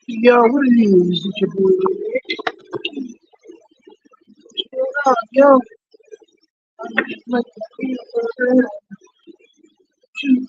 Yo, what it is? It's your boy. What's going on? Yo, I'm just making a video for her. Shoot.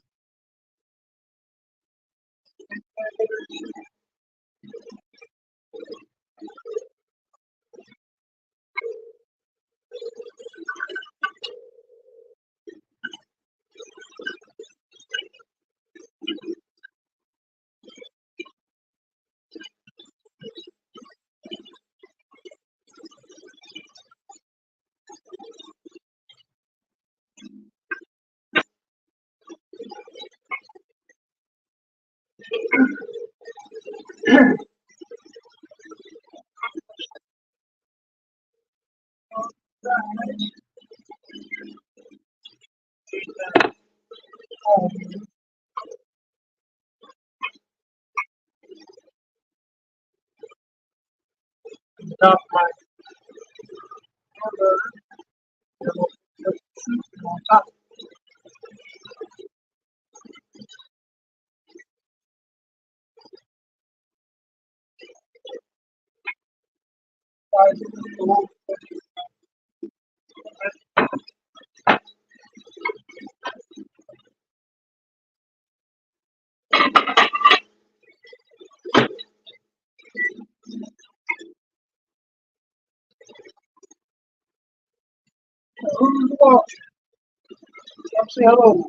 Stop my number. On top of who's watching? Come say hello.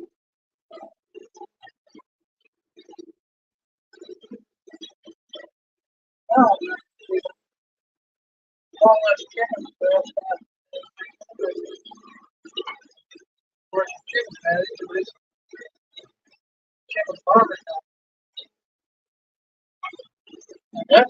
Oh, all this chicken stuff. Where's the chicken at? It's chicken farming. Yep.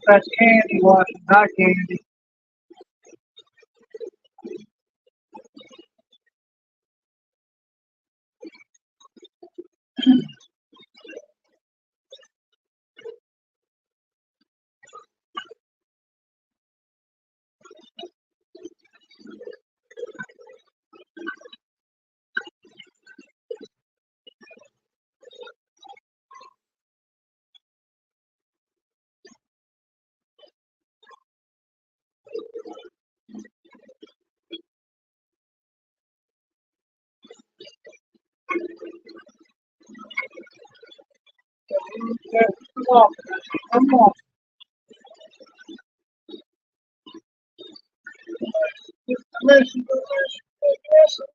That's candy washing, not candy. Come on. Come on. Listen, listen.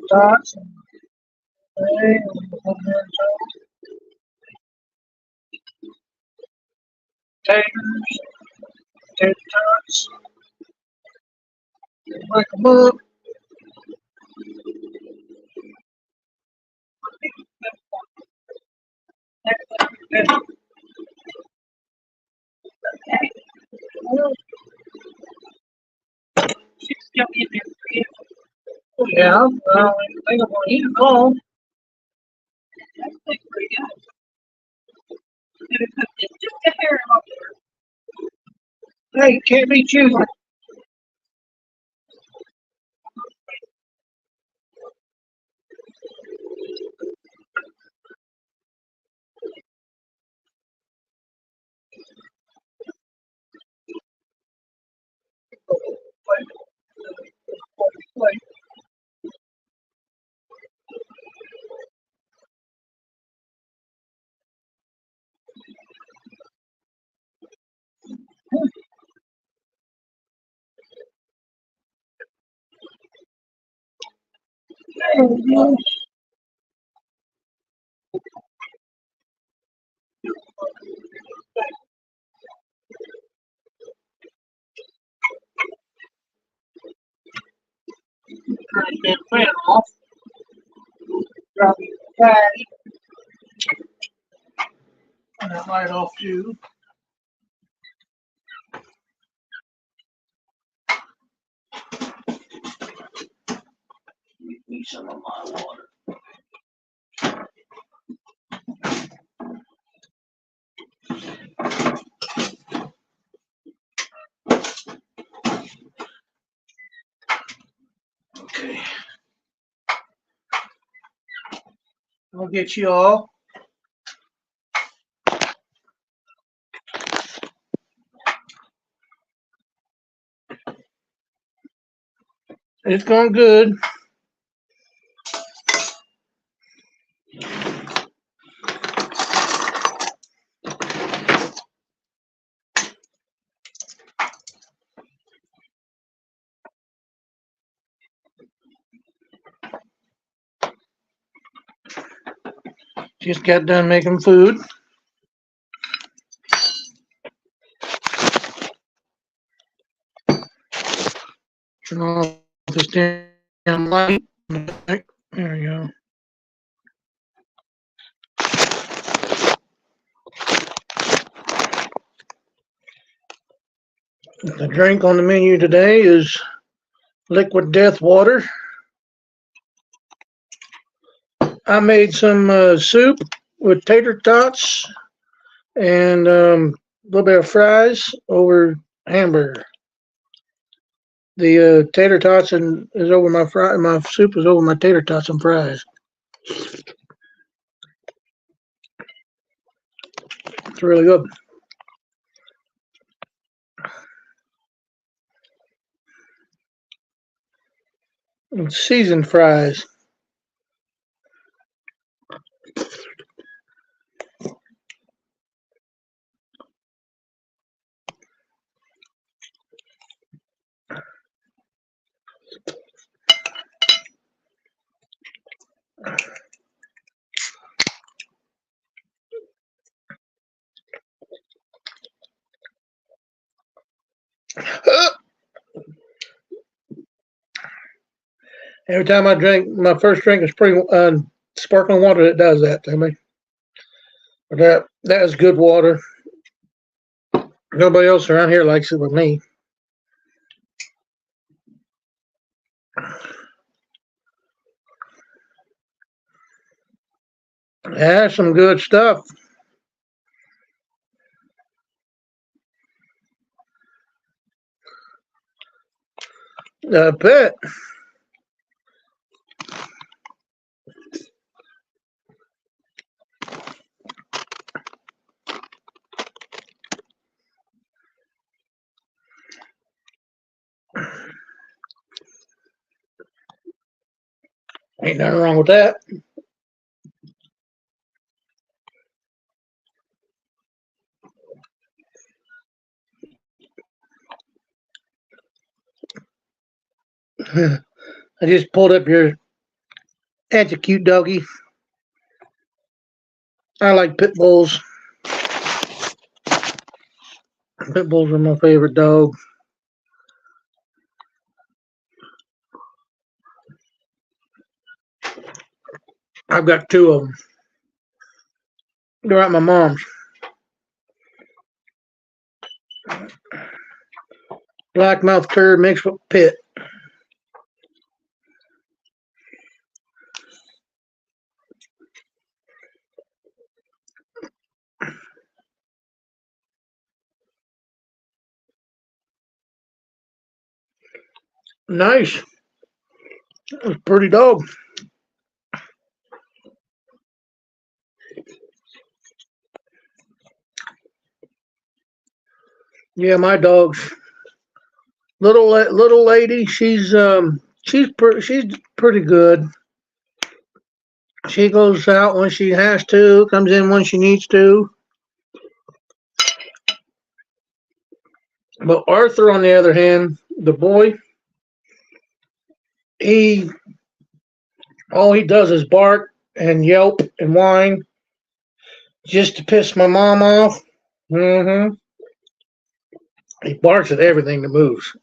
Dots. Taters, tater tots, wake 'em up. Yeah, well, they don't want to eat it all. Hey, can't be choosy. Turn that fan off. Drop the fatty. And that light off too. Need some of my water. Okay. I'll get you all. It's going good. Just got done making food. Turn off this damn light. There we go. The drink on the menu today is liquid death water. I made some soup with tater tots and a little bit of fries over hamburger. The tater tots is over my fry. My soup is over my tater tots and fries. It's really good. And seasoned fries. Every time I drink, my first drink is sparkling water. That does that to me. But that is good water. Nobody else around here likes it but me. That's some good stuff. Pet, Ain't nothing wrong with that. I just pulled up your. That's a cute doggy. I like pit bulls. Pit bulls are my favorite dog. I've got two of them. They're at my mom's. Blackmouth Terrier mixed with pit. Nice. That was a pretty dog. Yeah, my dog's little lady. She's pretty good. She goes out when she has to, comes in when she needs to. But Arthur, on the other hand, the boy, he all he does is bark and yelp and whine just to piss my mom off. Mm-hmm. He barks at everything that moves.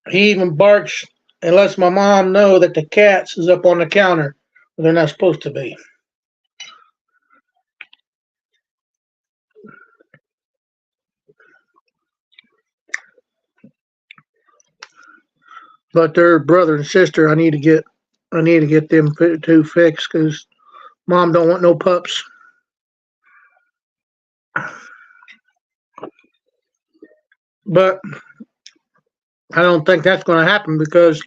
He even barks and lets my mom know that the cats is up on the counter where they're not supposed to be. But their brother and sister, I need to get them two fixed because mom don't want no pups. But I don't think that's going to happen because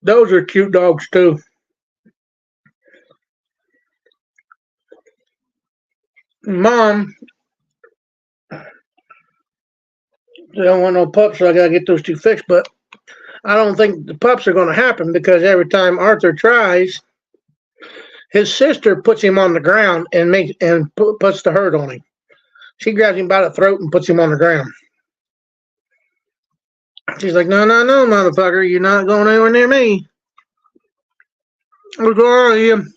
those are cute dogs too. Mom, they don't want no pups, so I got to get those two fixed. But I don't think the pups are going to happen because every time Arthur tries, his sister puts him on the ground and puts the hurt on him. She grabs him by the throat and puts him on the ground. She's like, no, no, no, motherfucker, you're not going anywhere near me. What's wrong with you?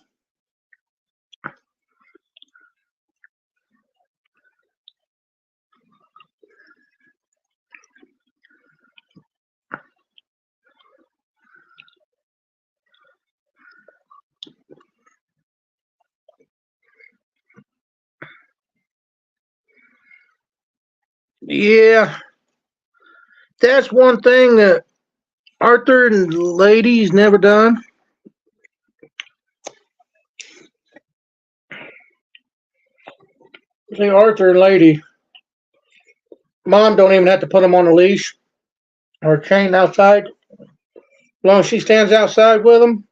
Yeah, that's one thing that Arthur and ladies never done. Say Arthur and lady, mom don't even have to put them on a leash or chained outside. As long as she stands outside with them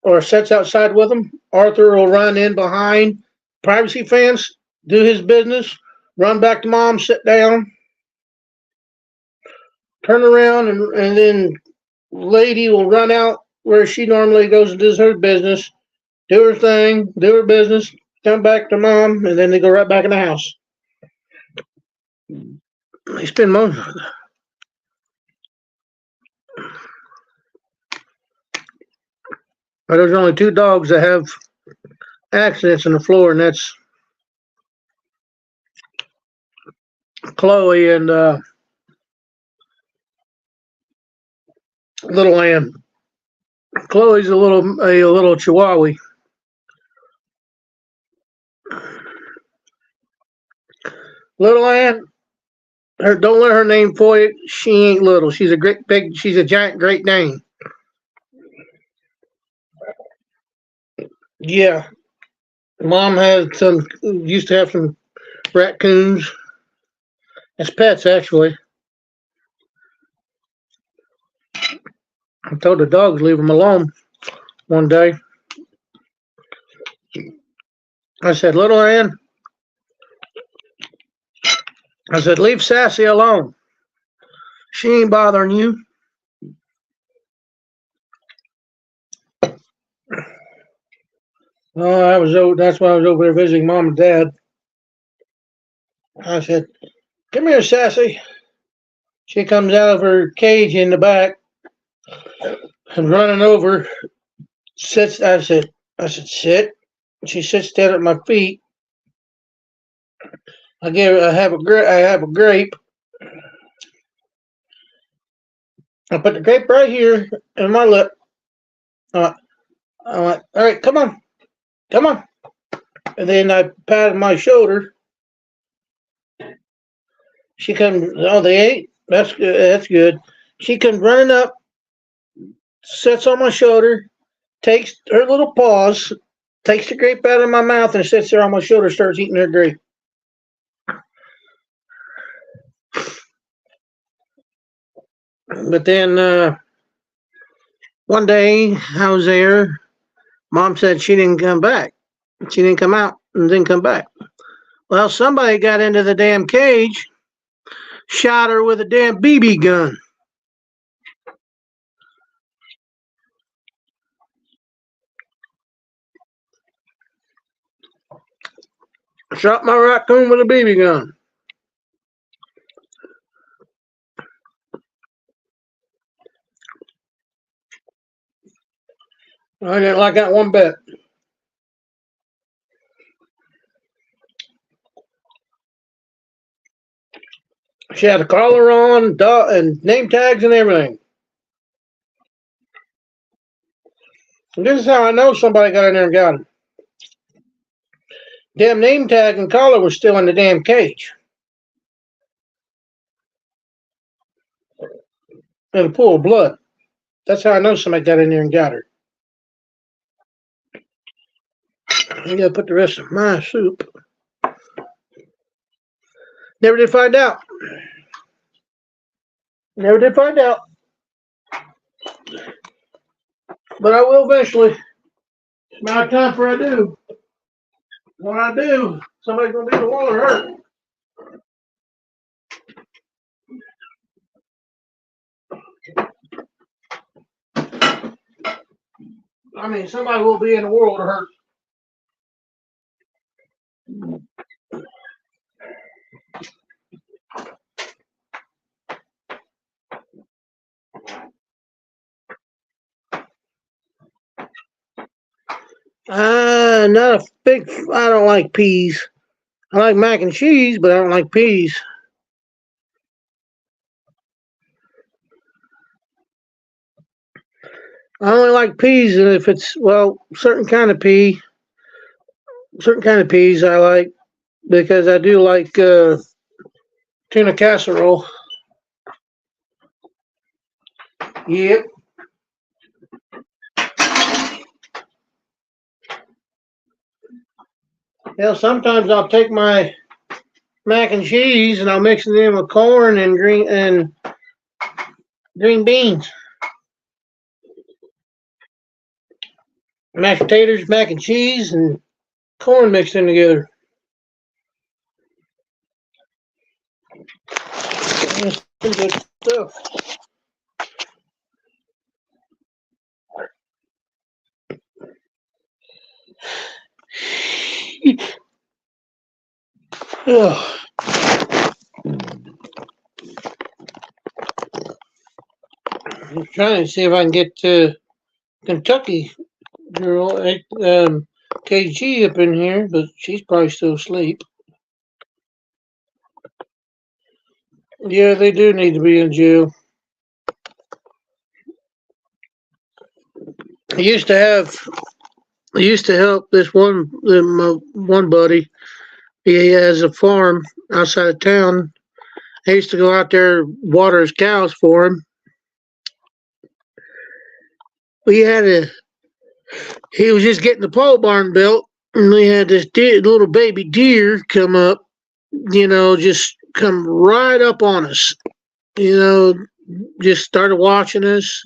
or sits outside with them, Arthur will run in behind privacy fence, do his business, run back to mom, sit down, turn around, and then lady will run out where she normally goes and does her business, do her thing, do her business, come back to mom, and then they go right back in the house. They spend most of it. But there's only two dogs that have accidents on the floor, and that's Chloe and Little Ann. Chloe's a little Chihuahua. Little Ann, don't let her name fool you. She ain't little. She's a giant Great Dane. Yeah, mom used to have some raccoons as pets, actually. I told the dogs leave them alone one day. I said, Little Ann, I said, leave Sassy alone. She ain't bothering you. Oh, that's why I was over there visiting mom and dad. I said, "Come here, Sassy." She comes out of her cage in the back and running over, sits. I said, sit. She sits down at my feet. I have a grape. I put the grape right here in my lip. I went, all right, come on. And then I patted my shoulder. She comes, oh, they ate? That's good. That's good. She comes running up, sits on my shoulder, takes her little paws, takes the grape out of my mouth, and sits there on my shoulder, starts eating her grape. But then one day I was there. Mom said she didn't come back. She didn't come out and didn't come back. Well, somebody got into the damn cage, shot her with a damn BB gun. Shot my raccoon with a BB gun. I didn't like that one bit. She had a collar on, and name tags and everything. And this is how I know somebody got in there and got him. Damn name tag and collar was still in the damn cage. In a pool of blood. That's how I know somebody got in there and got her. I gotta put the rest of my soup. Never did find out. Never did find out. But I will eventually. It's about time for I do. When I do, somebody's gonna be the one that hurt. I mean, somebody will be in the world to hurt. Not a big. I don't like peas. I like mac and cheese, but I don't like peas. I only like peas if it's certain kind of peas I like because I do like tuna casserole. Yep. Sometimes I'll take my mac and cheese and I'll mix it in with corn and green beans. Mashed potatoes, mac and cheese, and corn mixed in together. That's pretty good stuff. I'm trying to see if I can get Kentucky girl KG up in here, but she's probably still asleep. Yeah, they do need to be in jail. I used to help this one buddy. He has a farm outside of town. I used to go out there water his cows for him. He was just getting the pole barn built, and we had this little baby deer come up, just come right up on us, just started watching us.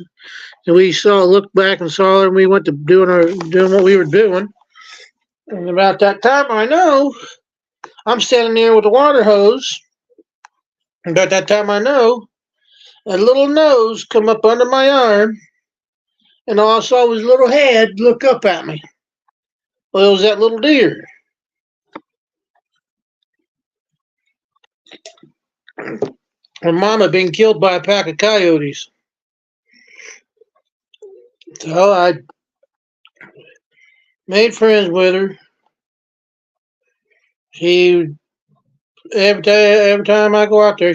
And we looked back and saw her, and we went to doing what we were doing. And about that time, I know, I'm standing there with the water hose. About that time, I know, a little nose come up under my arm, and all I saw was a little head look up at me. Well, it was that little deer. Her mom had been killed by a pack of coyotes. So I made friends with her. She every time I go out there,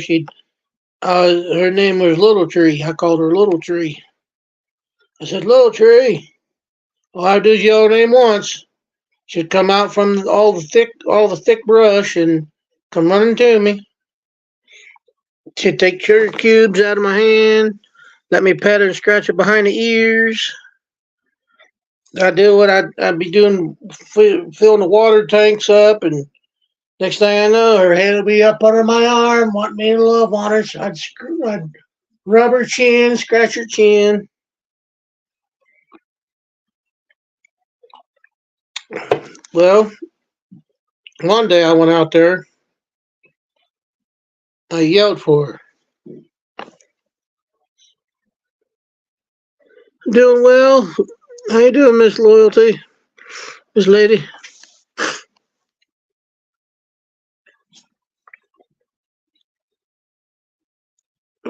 her name was Little Tree. I called her Little Tree. I said, Little Tree. Well, I did your name once. She'd come out from all the thick brush and come running to me. She'd take sugar cubes out of my hand, let me pat her and scratch her behind the ears. I'd do what I'd be doing, filling the water tanks up, and next thing I know, her head would be up under my arm, wanting me to love on her. So I'd rub her chin, scratch her chin. Well, one day I went out there. I yelled for her. Doing well. How you doing, Miss Loyalty? Miss Lady?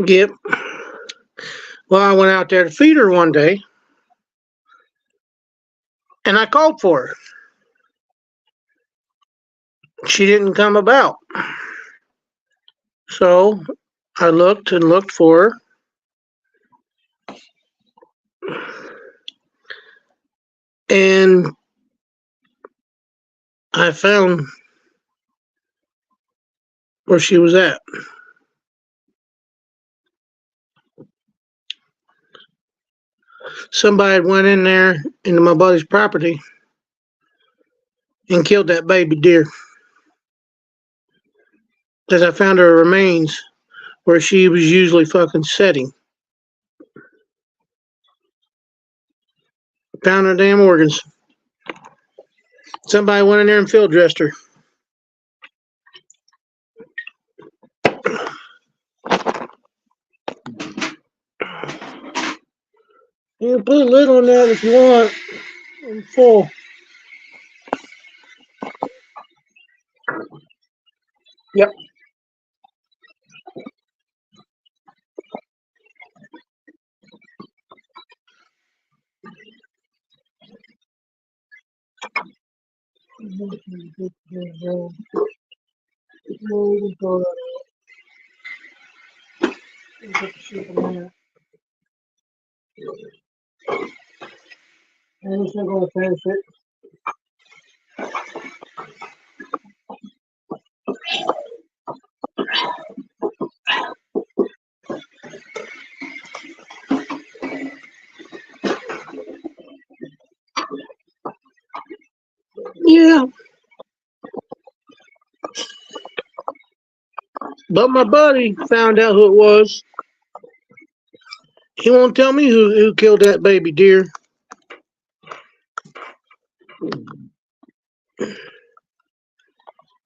Yep. Well, I went out there to feed her one day, and I called for her. She didn't come about. So I looked and looked for her, and I found where she was at. Somebody had went in there into my buddy's property and killed that baby deer. Because I found her remains where she was usually fucking sitting. Found her damn organs. Somebody went in there and field dressed her. You can put a lid on that if you want. It's full. Yep. Yeah. But my buddy found out who it was. He won't tell me who killed that baby deer.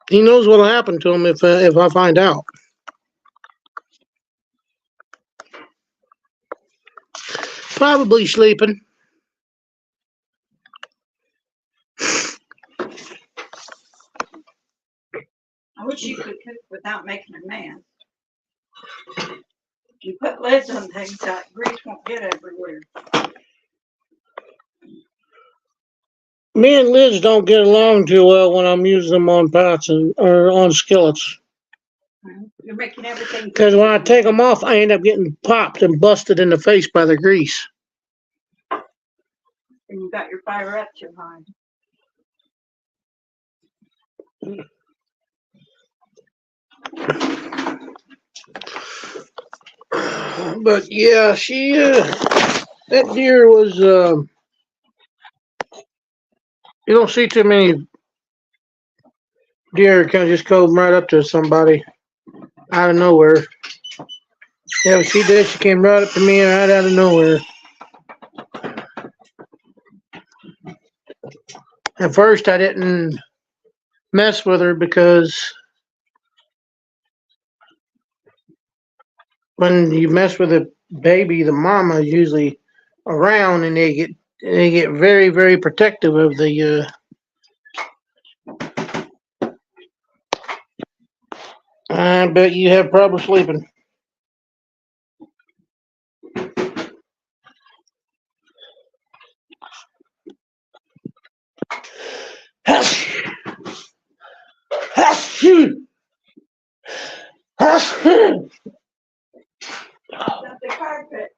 He knows what'll happen to him if I find out. Probably sleeping. I wish you could cook without making a mess. If you put lids on things, that grease won't get everywhere. Me and Liz don't get along too well when I'm using them on pots or on skillets. You're making everything. Because when I take them off, I end up getting popped and busted in the face by the grease. And you got your fire up too high. But yeah, that deer was, you don't see too many deer kind of just come right up to somebody out of nowhere. Yeah, she did. She came right up to me right out of nowhere. At first, I didn't mess with her because when you mess with a baby, the mama is usually around, and they get very, very protective of the. I bet you have trouble sleeping. That's the carpet.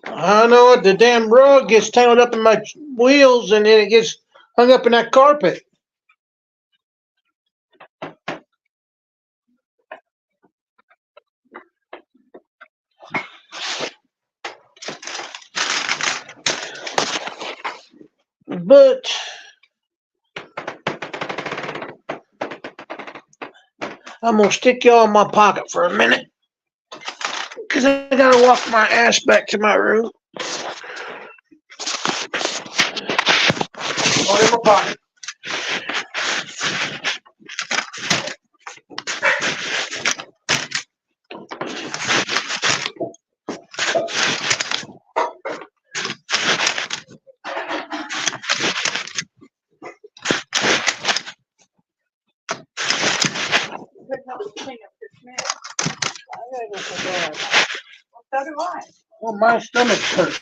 I know it. The damn rug gets tangled up in my wheels, and then it gets hung up in that carpet. But I'm gonna stick y'all in my pocket for a minute, because I gotta walk my ass back to my room. All in my pocket. Couldn't help but clean up the smell. I gotta go for that. Well, so do I. Well, my stomach hurts.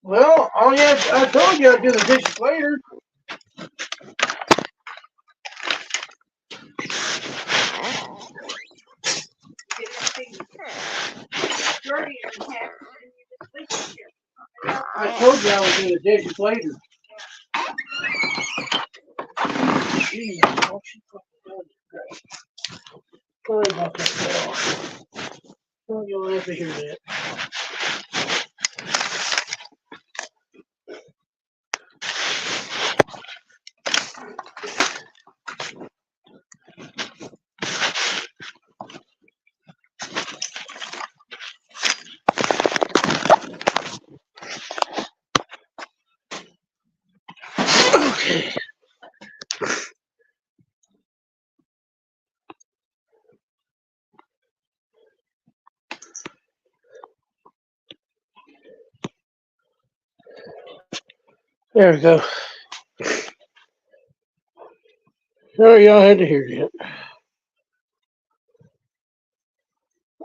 Well, oh yeah, I told you I'd do the dishes later. Dirty in the house, and you just sleep here. I told you I would do the dishes later. Jeez, oh, she fucking does it great. Sorry about that, girl. Well, you'll have to hear that. Okay. There we go. Sorry y'all had to hear that.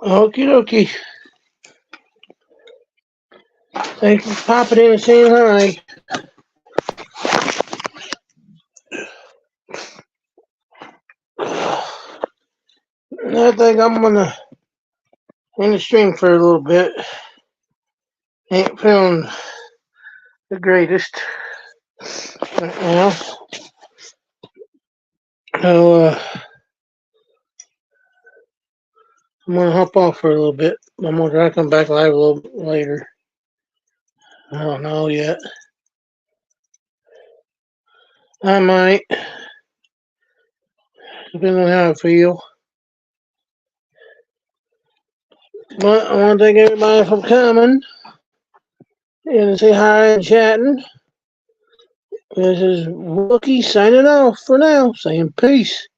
Okie dokie. Thanks for popping in and saying hi. I think I'm gonna end the stream for a little bit. Ain't feeling the greatest right now. So I'm gonna hop off for a little bit. I'm gonna try to come back live a little bit later. I don't know yet. I might, depending on how I feel. But I want to thank everybody for coming and say hi and chatting. This is Wookie signing off for now, saying peace.